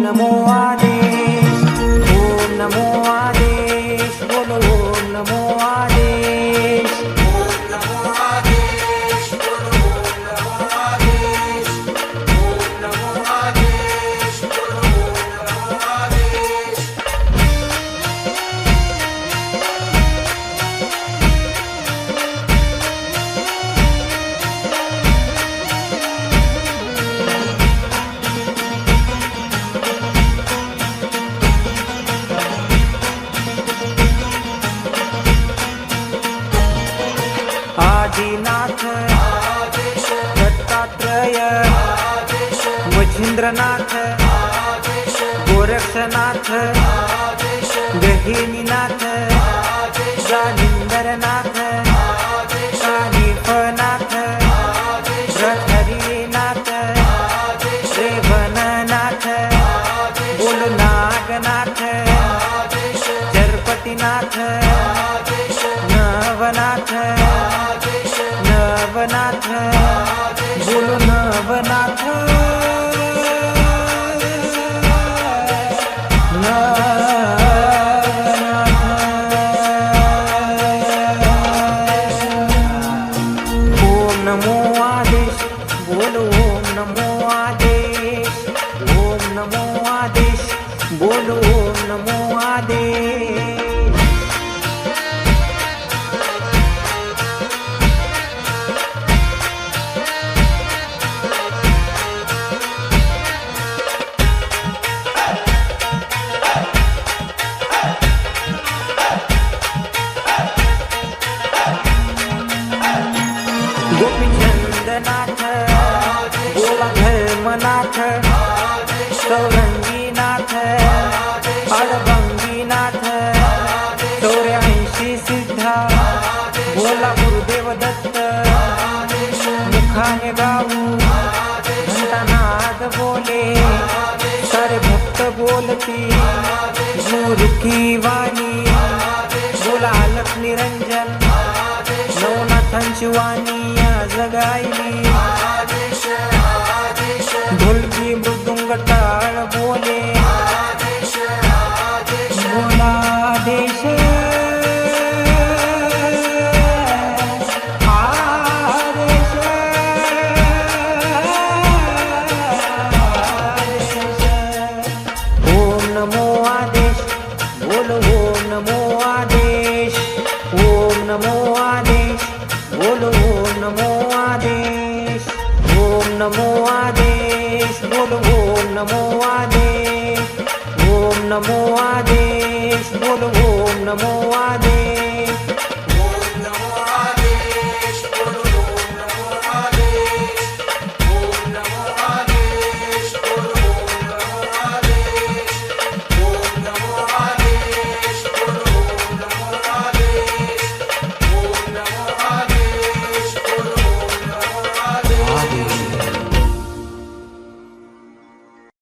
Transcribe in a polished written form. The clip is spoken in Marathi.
नमो आदेश, ओम नमो आदेश, बोलो ओम नमो आदेश, ओम नमो आदेश, बोलो ओम नमो आदेश, ओम नमो आदेश, बोलो ओम नमो आदेश। आदिनाथ आदेश, दत्तात्रय आदेश, मच्छिंद्रनाथ आदेश, गोरक्षनाथ आदेश, गहिनीनाथ आदेश, जालिंदरनाथ आदेश, कानिफनाथ आदेश, हरिनाथ आदेश, रेवणनाथ आदेश, बोल नागनाथ आदेश, जरपतीनाथ आदेश, नवनाथ नवनाथ, बोलो नवनाथ, ओम नमो आदेश, बोलो ओम नमो आदेश, ओम नमो आदेश, बोलो ओम नमो आदेश। गोपीचंदनाथ गोला धर्मनाथ सौरंगीनाथ अडभंगीनाथ 84 सिद्धा बोला गुरुदेव दत्त मुखाने गाऊ घंटानाद बोले सारे भक्त बोलती गुरु की वाणी बोला अलख निरंजन नवनाथांची वाणी जगायली ढोलकी मृदुंग टाळ बोले बोला आदेश आदेश ओम नमो आदेश बोलो ओम नमो आदेश ओम नमो आदेश बोलो ओम नमो आदेश ओम नमो आदेश बोलो ओम नमो आदेश ओम नमो आदेश बोलो ओम नमो आदेश।